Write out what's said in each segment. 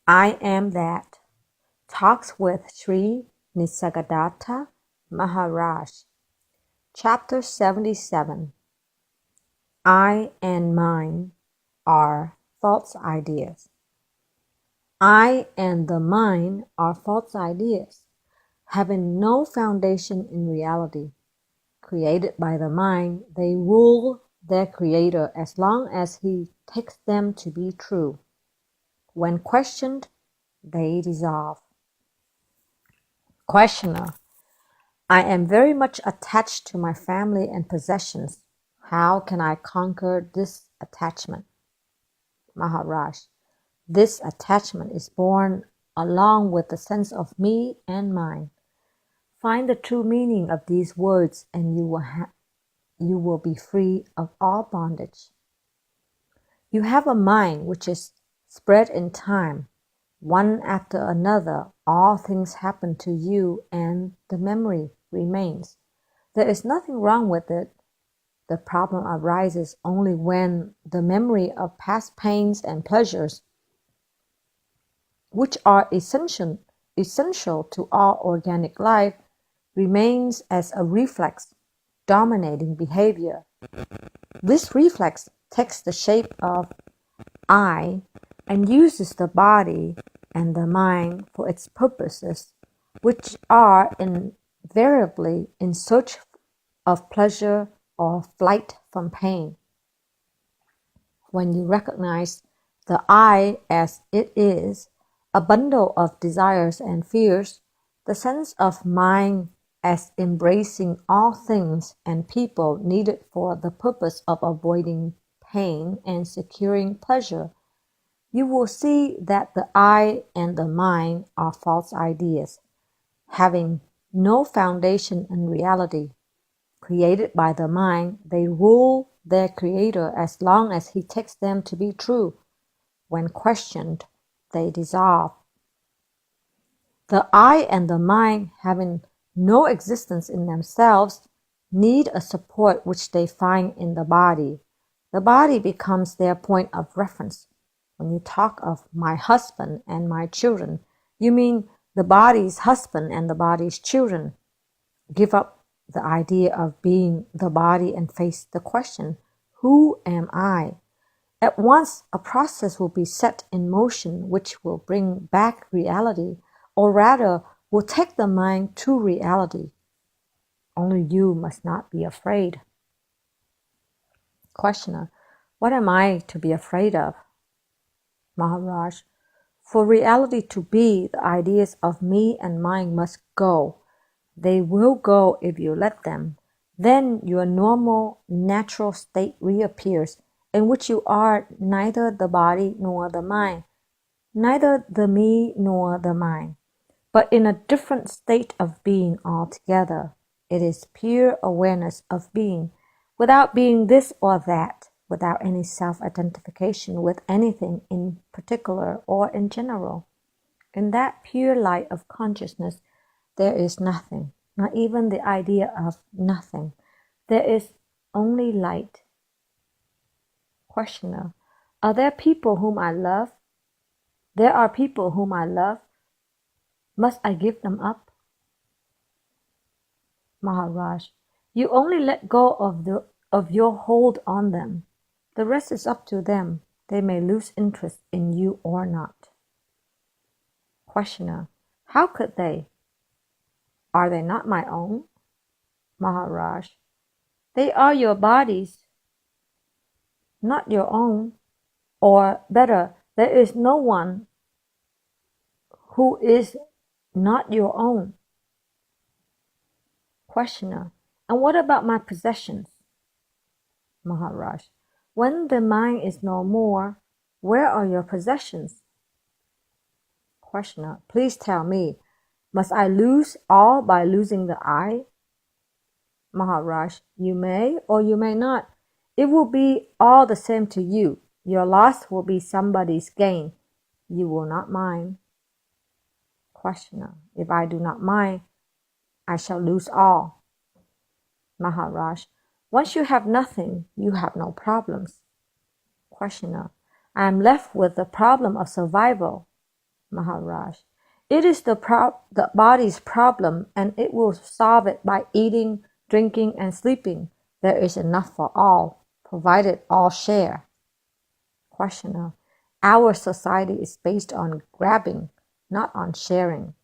I Am That. Talks with Sri Nisargadatta Maharaj. Chapter 77. I and mine are false ideas. I and the mine are false ideas, having no foundation in reality. Created by the mind, they rule their creator as long as he takes them to be true. When questioned, they dissolve. Questioner: I am very much attached to my family and possessions. How can I conquer this attachment? Maharaj: This attachment is born along with the sense of me and mine. Find the true meaning of these words and you will be free of all bondage. You have a mind which is spread in time. One after another, all things happen to you and the memory remains. There is nothing wrong with it. The problem arises only when the memory of past pains and pleasures, which are essential to all organic life, remains as a reflex, dominating behavior. This reflex takes the shape of I and uses the body and the mind for its purposes, which are invariably in search of pleasure or flight from pain. When you recognize the I as it is, a bundle of desires and fears, the sense of mind as embracing all things and people needed for the purpose of avoiding pain and securing pleasure, you will see that the I and the mind are false ideas, having no foundation in reality. Created by the mind, they rule their creator as long as he takes them to be true. When questioned, they dissolve. The I and the mind, having no existence in themselves, need a support which they find in the body. The body becomes their point of reference. When you talk of my husband and my children, you mean the body's husband and the body's children. Give up the idea of being the body and face the question, who am I? At once a process will be set in motion which will bring back reality, or rather will take the mind to reality. Only you must not be afraid. Questioner: What am I to be afraid of? Maharaj: For reality to be, the ideas of me and mine must go. They will go if you let them. Then your normal, natural state reappears, in which you are neither the body nor the mind, neither the me nor the mind, but in a different state of being altogether. It is pure awareness of being, without being this or that, without any self-identification with anything in particular or in general. In that pure light of consciousness, there is nothing, not even the idea of nothing. There is only light. Questioner: Are there people whom I love? There are people whom I love. Must I give them up? Maharaj: You only let go of your hold on them. The rest is up to them. They may lose interest in you or not. Questioner: How could they? Are they not my own? Maharaj: They are your bodies, not your own. Or better, there is no one who is not your own. Questioner: And what about my possessions? Maharaj: When the mind is no more, where are your possessions? Questioner: Please tell me, must I lose all by losing the I? Maharaj: You may or you may not. It will be all the same to you. Your loss will be somebody's gain. You will not mind. Questioner: If I do not mind, I shall lose all. Maharaj: Once you have nothing, you have no problems. Questioner: I am left with the problem of survival. Maharaj. It is the body's problem, and it will solve it by eating, drinking, and sleeping. There is enough for all, provided all share. Questioner. Our society is based on grabbing, not on sharing.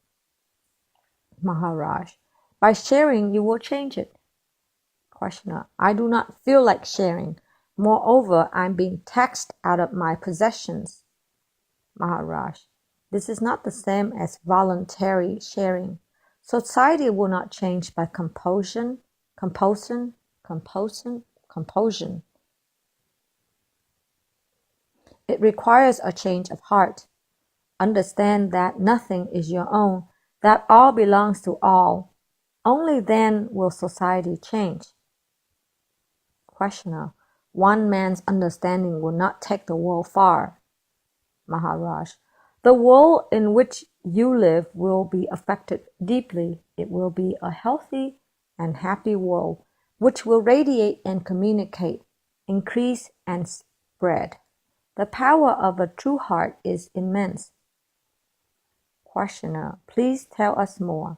Maharaj. By sharing, you will change it. Questioner. I do not feel like sharing. Moreover, I am being taxed out of my possessions. Maharaj. This is not the same as voluntary sharing. Society will not change by compulsion. It requires a change of heart. Understand that nothing is your own, that all belongs to all. Only then will society change. Questioner. One man's understanding will not take the world far. Maharaj. The world in which you live will be affected deeply. It will be a healthy and happy world, which will radiate and communicate, increase and spread. The power of a true heart is immense. Questioner. Please tell us more.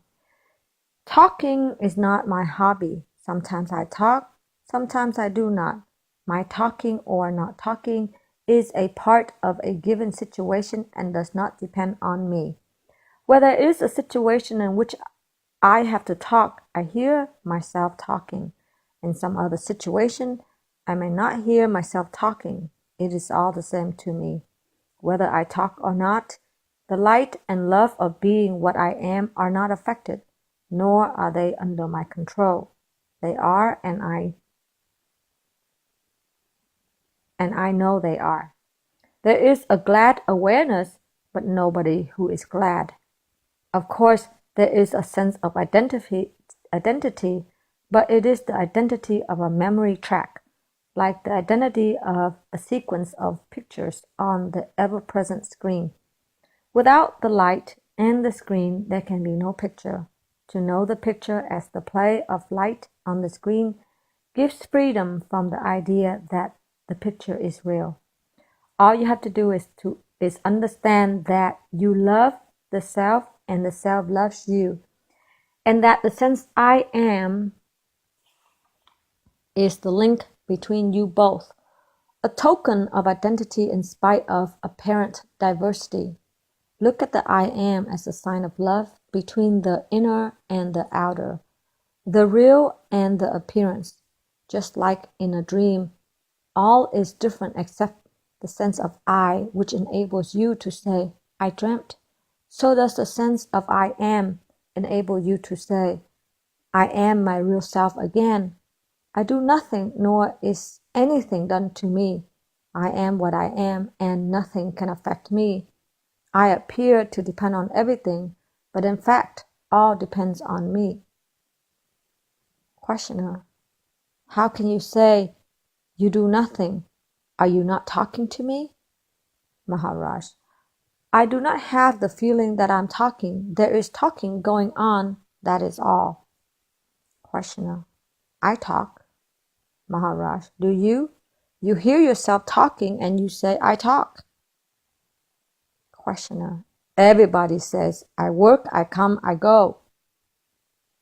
Talking is not my hobby. Sometimes I talk, sometimes I do not. My talking or not talking is a part of a given situation and does not depend on me. Where there is a situation in which I have to talk, I hear myself talking. In some other situation, I may not hear myself talking. It is all the same to me. Whether I talk or not, the light and love of being what I am are not affected, nor are they under my control. They are, and I know they are. There is a glad awareness, but nobody who is glad. Of course, there is a sense of identity, but it is the identity of a memory track, like the identity of a sequence of pictures on the ever-present screen. Without the light and the screen, there can be no picture. To know the picture as the play of light on the screen gives freedom from the idea that the picture is real. All you have to do is understand that you love the self and the self loves you, and that the sense I am is the link between you both, a token of identity in spite of apparent diversity. Look at the I am as a sign of love between the inner and the outer, the real and the appearance. Just like in a dream, all is different except the sense of I, which enables you to say, I dreamt. So does the sense of I am enable you to say, I am my real self again. I do nothing, nor is anything done to me. I am what I am, and nothing can affect me. I appear to depend on everything, but in fact, all depends on me. Questioner. How can you say you do nothing? Are you not talking to me? Maharaj. I do not have the feeling that I'm talking. There is talking going on, that is all. Questioner. I talk. Maharaj. Do you? You hear yourself talking and you say, I talk. Questioner. Everybody says, I work, I come, I go.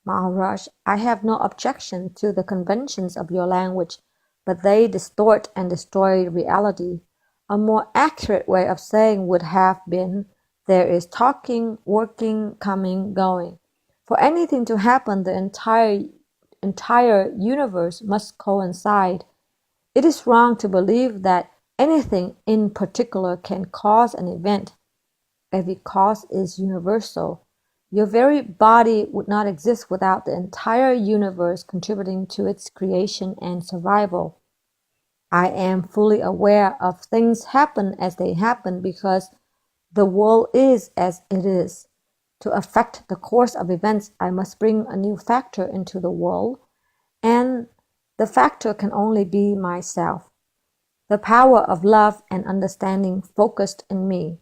Maharaj. I have no objection to the conventions of your language, but they distort and destroy reality. A more accurate way of saying would have been, there is talking, working, coming, going. For anything to happen, the entire universe must coincide. It is wrong to believe that anything in particular can cause an event. Every cause is universal. Your very body would not exist without the entire universe contributing to its creation and survival. I am fully aware of things happen as they happen because the world is as it is. To affect the course of events, I must bring a new factor into the world, and the factor can only be myself. The power of love and understanding focused in me.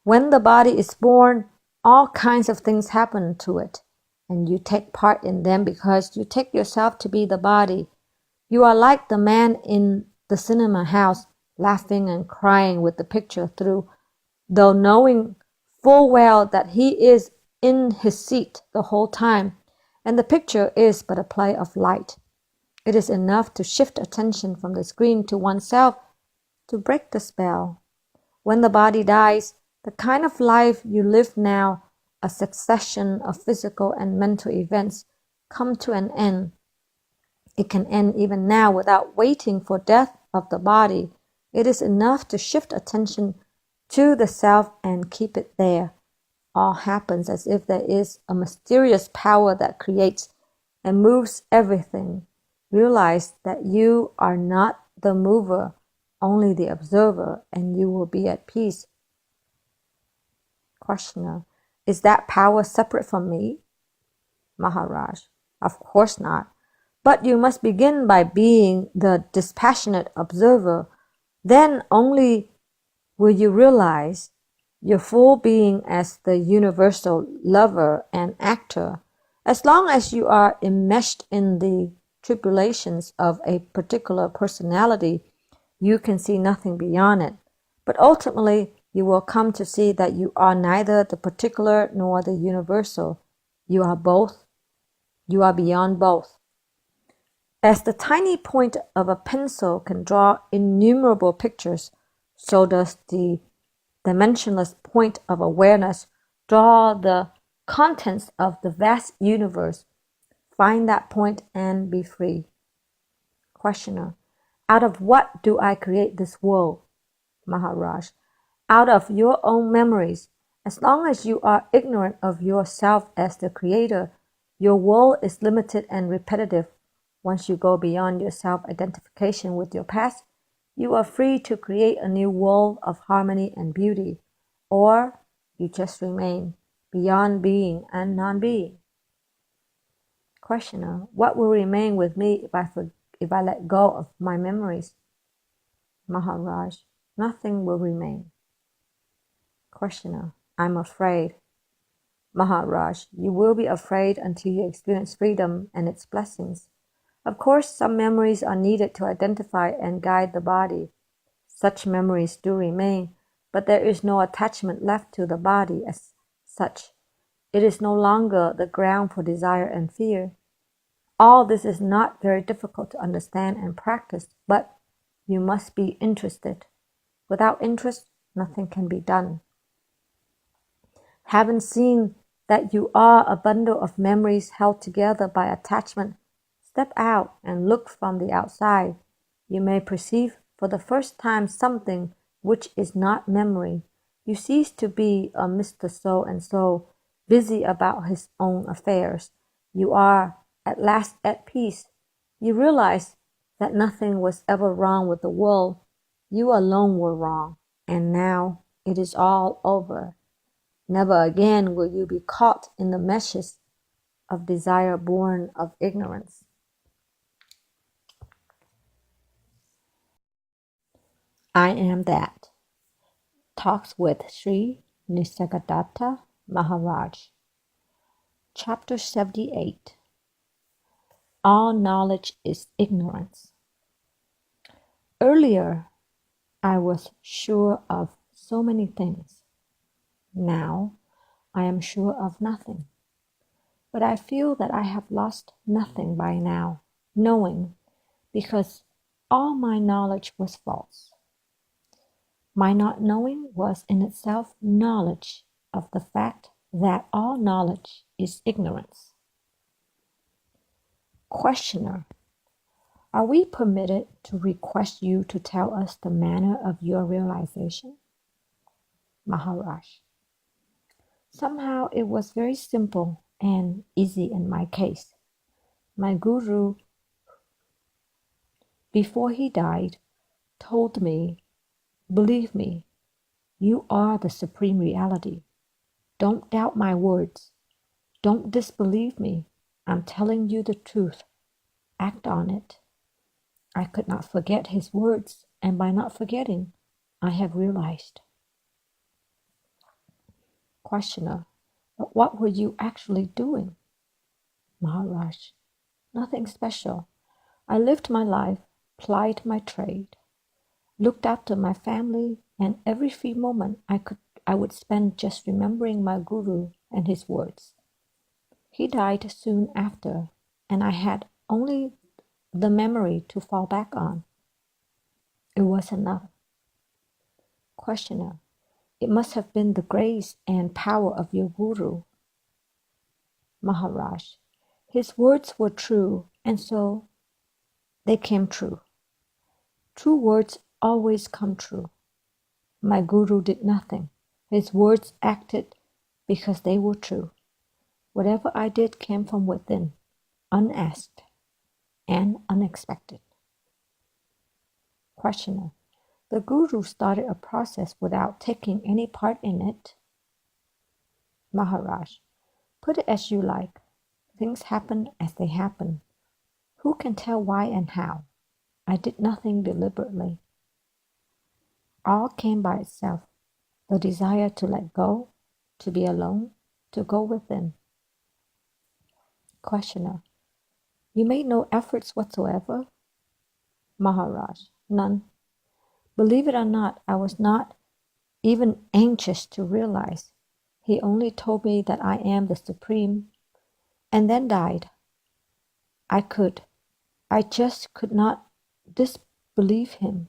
When the body is born, all kinds of things happen to it, and you take part in them because you take yourself to be the body. You are like the man in the cinema house, laughing and crying with the picture through though knowing full well that he is in his seat the whole time, and the picture is but a play of light. It is enough to shift attention from the screen to oneself to break the spell. When the body dies, the kind of life you live now, a succession of physical and mental events, come to an end. It can end even now without waiting for death of the body. It is enough to shift attention to the self and keep it there. All happens as if there is a mysterious power that creates and moves everything. Realize that you are not the mover, only the observer, and you will be at peace. Questioner: is that power separate from me? Maharaj: of course not. But you must begin by being the dispassionate observer. Then only will you realize your full being as the universal lover and actor. As long as you are enmeshed in the tribulations of a particular personality, you can see nothing beyond it. But ultimately, you will come to see that you are neither the particular nor the universal. You are both. You are beyond both. As the tiny point of a pencil can draw innumerable pictures, so does the dimensionless point of awareness draw the contents of the vast universe. Find that point and be free. Questioner: out of what do I create this world? Maharaj: out of your own memories. As long as you are ignorant of yourself as the creator, your world is limited and repetitive. Once you go beyond your self-identification with your past, you are free to create a new world of harmony and beauty, or you just remain beyond being and non-being. Questioner: what will remain with me if I let go of my memories? Maharaj: nothing will remain. Questioner: I'm afraid. Maharaj: you will be afraid until you experience freedom and its blessings. Of course, some memories are needed to identify and guide the body. Such memories do remain, but there is no attachment left to the body as such. It is no longer the ground for desire and fear. All this is not very difficult to understand and practice, but you must be interested. Without interest, nothing can be done. Having seen that you are a bundle of memories held together by attachment, step out and look from the outside. You may perceive for the first time something which is not memory. You cease to be a Mr. So-and-so, busy about his own affairs. You are at last at peace. You realize that nothing was ever wrong with the world. You alone were wrong, and now it is all over. Never again will you be caught in the meshes of desire born of ignorance. I am that. Talks with Sri Nisargadatta Maharaj. Chapter 78. All knowledge is ignorance. Earlier, I was sure of so many things. Now, I am sure of nothing. But I feel that I have lost nothing by now, knowing, because all my knowledge was false. My not knowing was in itself knowledge of the fact that all knowledge is ignorance. Questioner: are we permitted to request you to tell us the manner of your realization? Maharaj: somehow it was very simple and easy in my case. My guru, before he died, told me, believe me, you are the supreme reality. Don't doubt my words. Don't disbelieve me. I'm telling you the truth. Act on it. I could not forget his words, and by not forgetting, I have realized. Questioner: but what were you actually doing? Maharaj: nothing special. I lived my life, plied my trade, looked after my family, and every free moment I would spend just remembering my guru and his words. He died soon after, and I had only the memory to fall back on. It was enough. Questioner. It must have been the grace and power of your guru. Maharaj. His words were true, and so they came true. True words always come true. My guru did nothing. His words acted because they were true. Whatever I did came from within, unasked and unexpected. Questioner. The guru started a process without taking any part in it. Maharaj. Put it as you like. Things happen as they happen. Who can tell why and how? I did nothing deliberately. All came by itself. The desire to let go, to be alone, to go within. Questioner. You made no efforts whatsoever? Maharaj. None. Believe it or not, I was not even anxious to realize. He only told me that I am the Supreme, and then died. I just could not disbelieve him.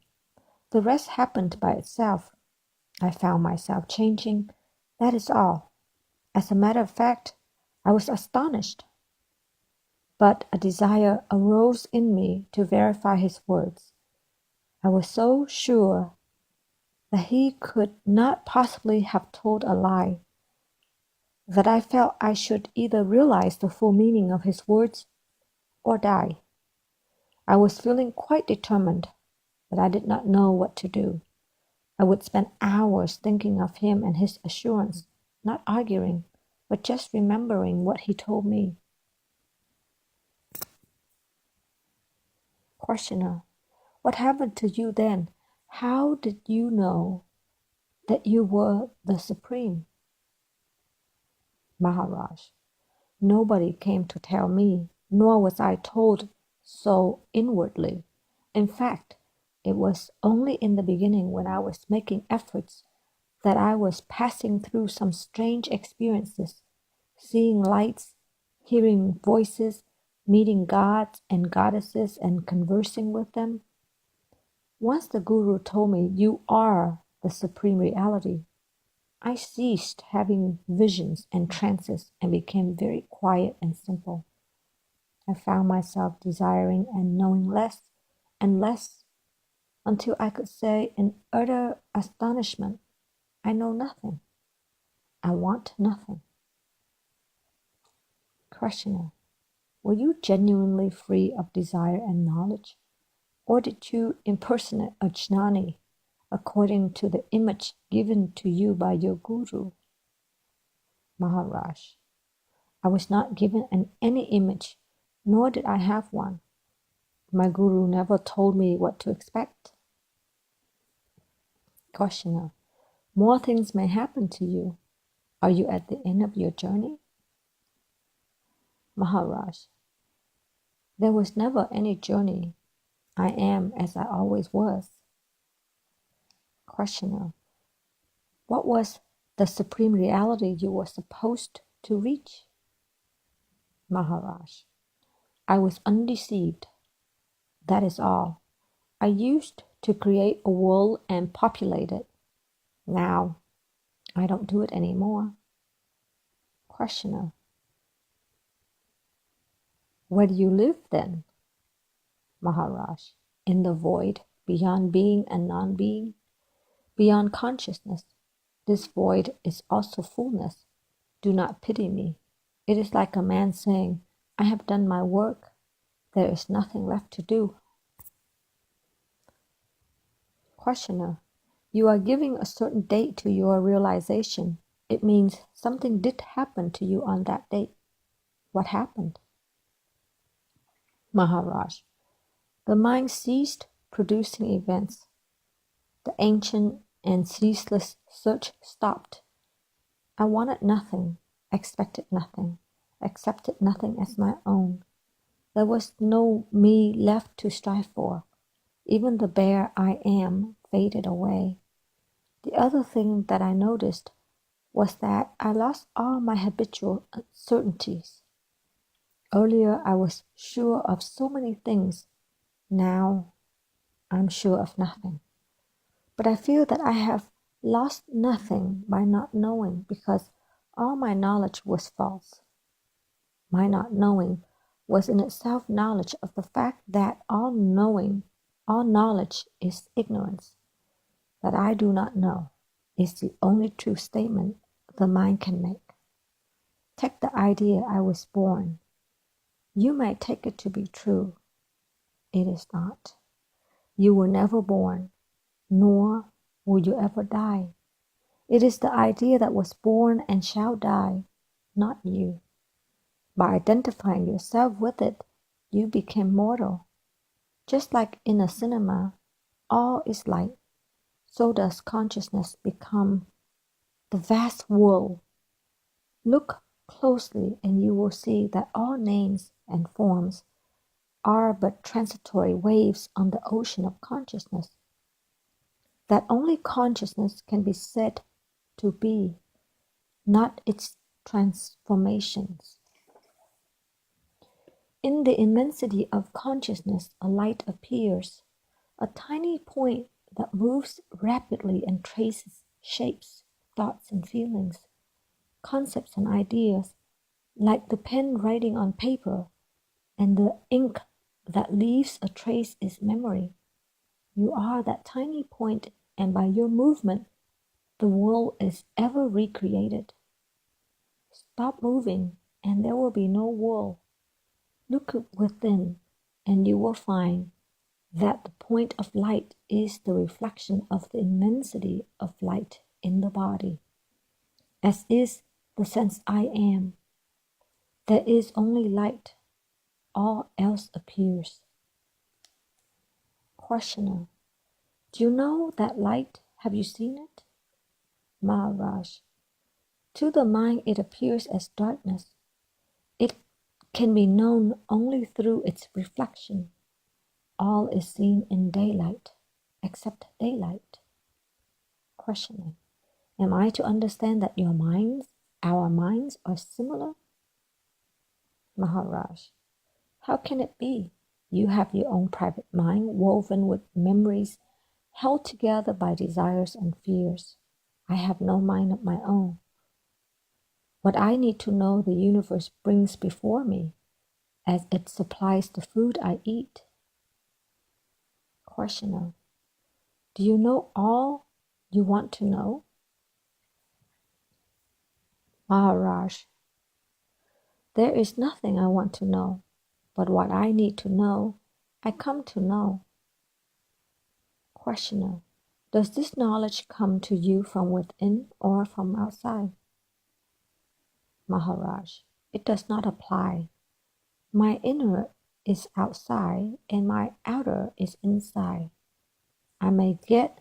The rest happened by itself. I found myself changing. That is all. As a matter of fact, I was astonished. But a desire arose in me to verify his words. I was so sure that he could not possibly have told a lie that I felt I should either realize the full meaning of his words or die. I was feeling quite determined, but I did not know what to do. I would spend hours thinking of him and his assurance, not arguing, but just remembering what he told me. Questioner. What happened to you then? How did you know that you were the Supreme? Maharaj. Nobody came to tell me, nor was I told so inwardly. In fact, it was only in the beginning when I was making efforts that I was passing through some strange experiences, seeing lights, hearing voices, meeting gods and goddesses and conversing with them. Once the Guru told me, you are the Supreme Reality, I ceased having visions and trances and became very quiet and simple. I found myself desiring and knowing less and less until I could say in utter astonishment, I know nothing. I want nothing. Questioner. Were you genuinely free of desire and knowledge? Or did you impersonate a jnani according to the image given to you by your guru? Maharaj. I was not given any image, nor did I have one. My guru never told me what to expect. Questioner. More things may happen to you. Are you at the end of your journey? Maharaj. There was never any journey. I am as I always was. Questioner. What was the supreme reality you were supposed to reach? Maharaj. I was undeceived. That is all. I used to create a world and populate it. Now, I don't do it anymore. Questioner. Where do you live then? Maharaj. In the void, beyond being and non-being, beyond consciousness. This void is also fullness. Do not pity me. It is like a man saying, I have done my work. There is nothing left to do. Questioner. You are giving a certain date to your realization. It means something did happen to you on that date. What happened? Maharaj. The mind ceased producing events. The ancient and ceaseless search stopped. I wanted nothing, expected nothing, accepted nothing as my own. There was no me left to strive for. Even the bare I am faded away. The other thing that I noticed was that I lost all my habitual certainties. Earlier, I was sure of so many things. Now, I'm sure of nothing. But I feel that I have lost nothing by not knowing because all my knowledge was false. My not knowing was in itself knowledge of the fact that all knowledge is ignorance. That I do not know is the only true statement the mind can make. Take the idea I was born. You may take it to be true. It is not. You were never born, nor will you ever die. It is the idea that was born and shall die, not you. By identifying yourself with it, you became mortal. Just like in a cinema, all is light, so does consciousness become the vast world. Look closely and you will see that all names and forms are but transitory waves on the ocean of consciousness. That only consciousness can be said to be, not its transformations. In the immensity of consciousness, a light appears, a tiny point that moves rapidly and traces shapes, thoughts, and feelings, concepts and ideas, like the pen writing on paper, and the ink that leaves a trace is memory. You are that tiny point, and by your movement, the world is ever recreated. Stop moving, and there will be no world. Look within, and you will find that the point of light is the reflection of the immensity of light in the body, as is the sense I am. There is only light, all else appears. Questioner: do you know that light? Have you seen it? Maharaj: to the mind it appears as darkness. It can be known only through its reflection. All is seen in daylight, except daylight. Questioner: am I to understand that our minds are similar? Maharaj: how can it be? You have your own private mind woven with memories held together by desires and fears. I have no mind of my own. What I need to know the universe brings before me as it supplies the food I eat. Questioner: do you know all you want to know? Maharaj: there is nothing I want to know, but what I need to know, I come to know. Questioner: does this knowledge come to you from within or from outside? Maharaj: it does not apply. My inner is outside and my outer is inside. I may get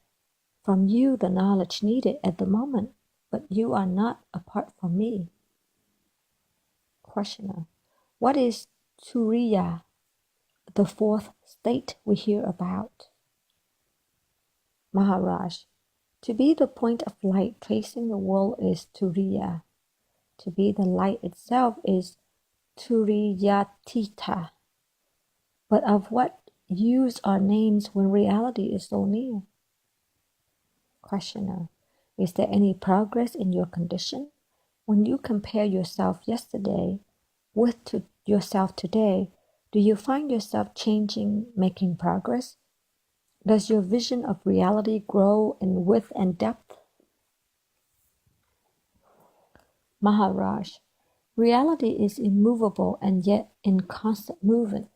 from you the knowledge needed at the moment, but you are not apart from me. Questioner: what is Turiya, the fourth state we hear about? Maharaj: to be the point of light tracing the world is Turiya. To be the light itself is Turiyatita. But of what use are names when reality is so near? Questioner: is there any progress in your condition? When you compare yourself yesterday with yourself today, do you find yourself changing, making progress? Does your vision of reality grow in width and depth? Maharaj: reality is immovable and yet in constant movement.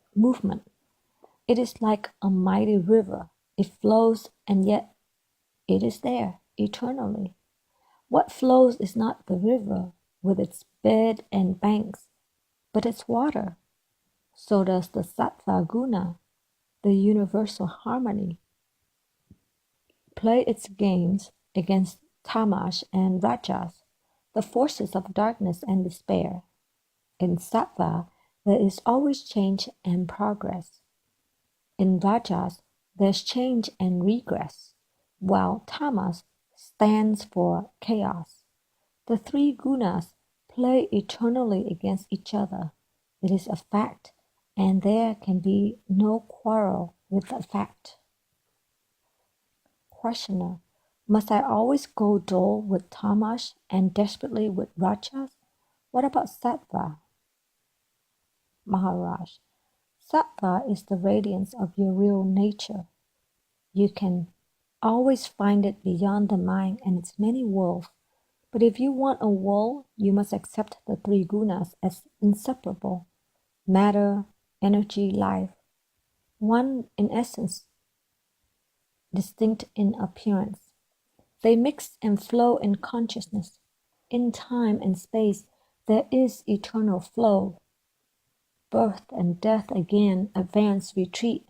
It is like a mighty river. It flows and yet it is there eternally. What flows is not the river with its bed and banks, but its water. So does the sattva guna, the universal harmony, play its games against tamas and rajas, the forces of darkness and despair. In sattva, there is always change and progress. In rajas, there's change and regress, while tamas stands for chaos. The three gunas play eternally against each other. It is a fact, and there can be no quarrel with the fact. Questioner: must I always go dull with tamas and desperately with rajas? What about sattva? Maharaj: sattva is the radiance of your real nature. You can always find it beyond the mind and its many worlds. But if you want a world, you must accept the three gunas as inseparable: matter, energy, life, one in essence, distinct in appearance. They mix and flow in consciousness. In time and space, there is eternal flow. Birth and death again, advance, retreat,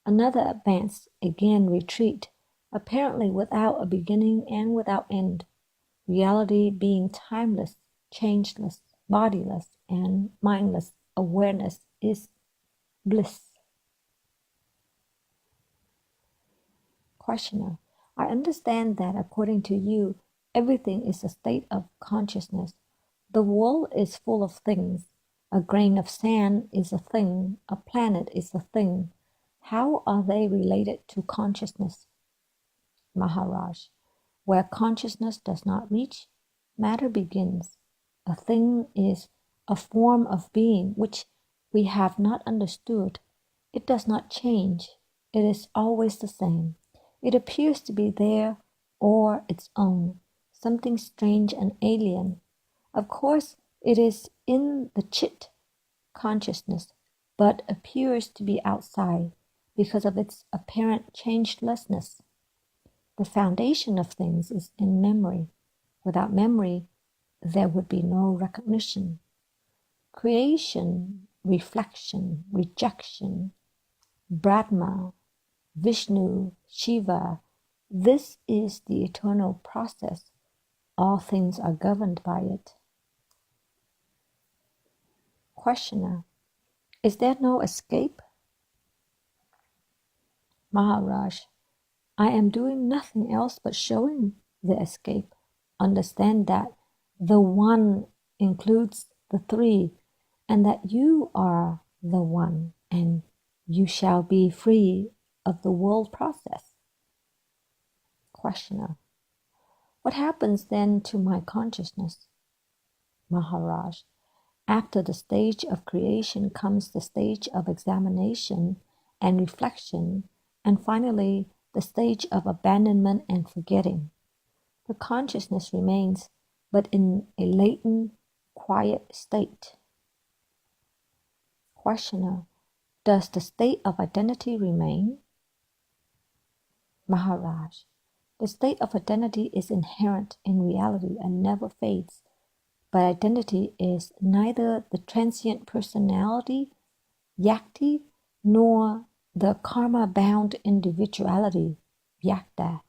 another advance, again retreat, apparently without a beginning and without end. Reality being timeless, changeless, bodiless, and mindless, awareness is bliss. Questioner: I understand that according to you, everything is a state of consciousness. The world is full of things. A grain of sand is a thing, a planet is a thing. How are they related to consciousness? Maharaj: where consciousness does not reach, matter begins. A thing is a form of being which we have not understood. It does not change. It is always the same. It appears to be there or its own, something strange and alien. Of course, it is in the chit consciousness, but appears to be outside because of its apparent changelessness. The foundation of things is in memory. Without memory, there would be no recognition. Creation, reflection, rejection, Brahma, Vishnu, Shiva, this is the eternal process. All things are governed by it. Questioner: is there no escape? Maharaj: I am doing nothing else but showing the escape. Understand that the one includes the three, and that you are the one, and you shall be free of the world process. Questioner: what happens then to my consciousness? Maharaj: after the stage of creation comes the stage of examination and reflection, and finally the stage of abandonment and forgetting. The consciousness remains, but in a latent, quiet state. Questioner: does the state of identity remain? Maharaj: the state of identity is inherent in reality and never fades. But identity is neither the transient personality, yakti, nor the karma-bound individuality, vyakta.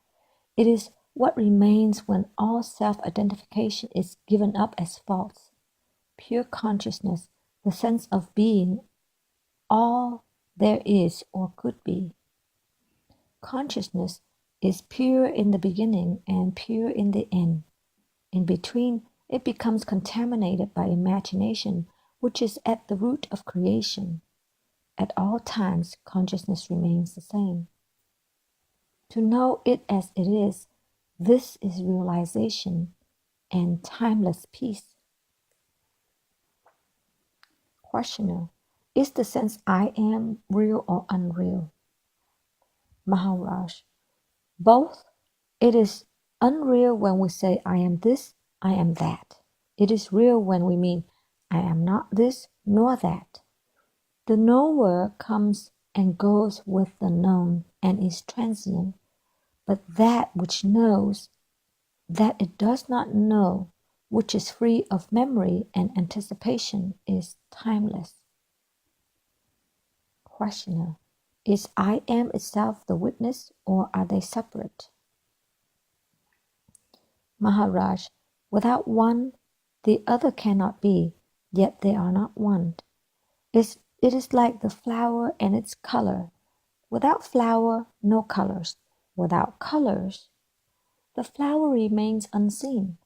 It is what remains when all self-identification is given up as false. Pure consciousness, the sense of being all there is or could be. Consciousness is pure in the beginning and pure in the end. In between, it becomes contaminated by imagination, which is at the root of creation. At all times, consciousness remains the same. To know it as it is, this is realization and timeless peace. Questioner: is the sense I am real or unreal? Maharaj: both. It is unreal when we say I am this, I am that. It is real when we mean I am not this nor that. The knower comes and goes with the known and is transient, but that which knows that it does not know, which is free of memory and anticipation, is timeless. Questioner: is I am itself the witness, or are they separate? Maharaj: without one, the other cannot be, yet they are not one. It is like the flower and its color. Without flower, no colors. Without colors, the flower remains unseen.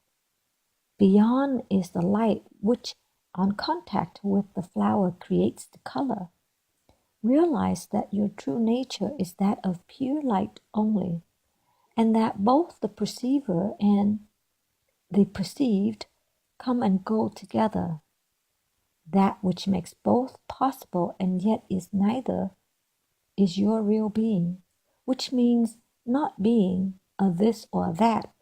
Beyond is the light which, on contact with the flower, creates the color. Realize that your true nature is that of pure light only, and that both the perceiver and the perceived come and go together. That which makes both possible and yet is neither is your real being, which means not being a this or that,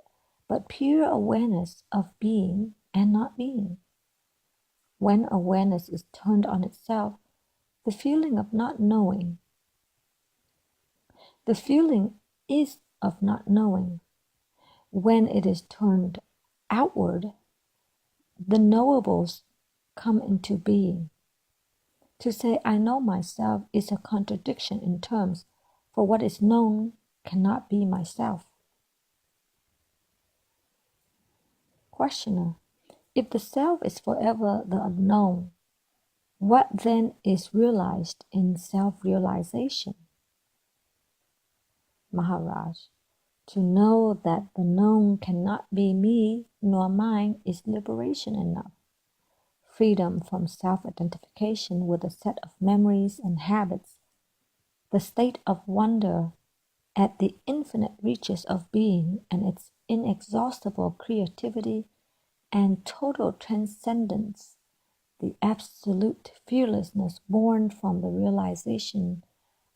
but pure awareness of being and not being. When awareness is turned on itself, the feeling of not knowing, the feeling is of not knowing. When it is turned outward, the knowables come into being. To say I know myself is a contradiction in terms, for what is known cannot be myself. Questioner: if the self is forever the unknown, what then is realized in self-realization? Maharaj: to know that the known cannot be me nor mine is liberation enough. Freedom from self-identification with a set of memories and habits, the state of wonder at the infinite reaches of being and its inexhaustible creativity and total transcendence, the absolute fearlessness born from the realization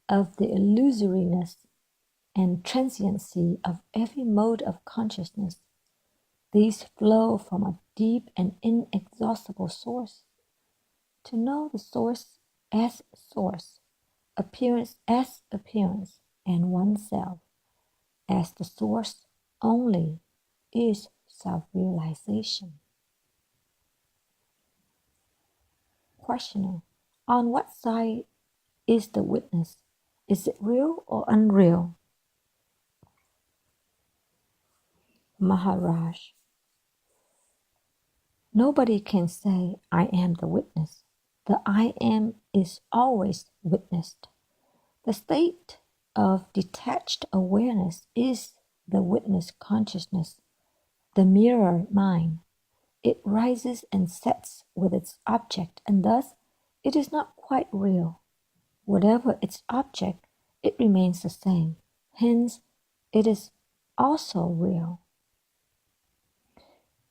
of the illusoriness and transiency of every mode of consciousness. These flow from a deep and inexhaustible source. To know the source, appearance as appearance, and oneself as the source only is self-realization. Questioner: on what side is the witness? Is it real or unreal? Maharaj: nobody can say I am the witness. The I am is always witnessed. The state of detached awareness is the witness consciousness, the mirror mind. It rises and sets with its object, and thus it is not quite real. Whatever its object, it remains the same. Hence, it is also real.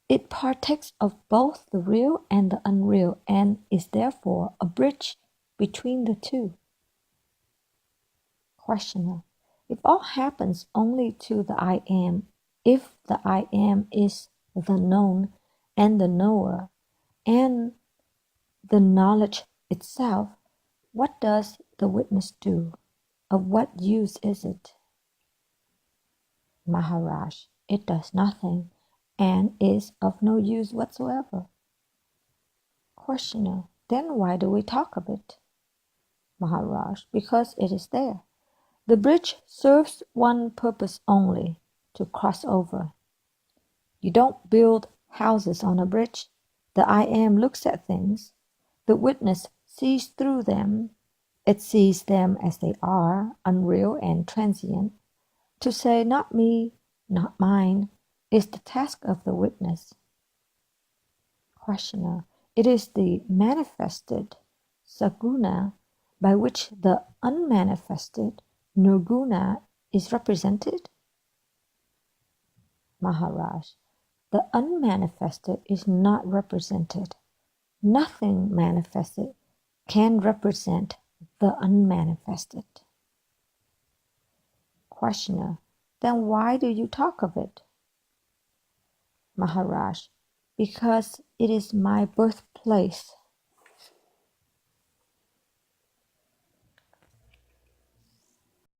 It partakes of both the real and the unreal, and is therefore a bridge between the two. Questioner: if all happens only to the I am, if the I am is the known and the knower and the knowledge itself, what does the witness do? Of what use is it? Maharaj: it does nothing and is of no use whatsoever. Questioner: then why do we talk of it? Maharaj: because it is there. The bridge serves one purpose only, to cross over. You don't build houses on a bridge. The I am looks at things. The witness sees through them. It sees them as they are, unreal and transient. To say not me, not mine, is the task of the witness. Questioner: it is the manifested saguna by which the unmanifested nirguna is represented? Maharaj: the unmanifested is not represented. Nothing manifested can represent the unmanifested. Questioner: then why do you talk of it? Maharaj: because it is my birthplace.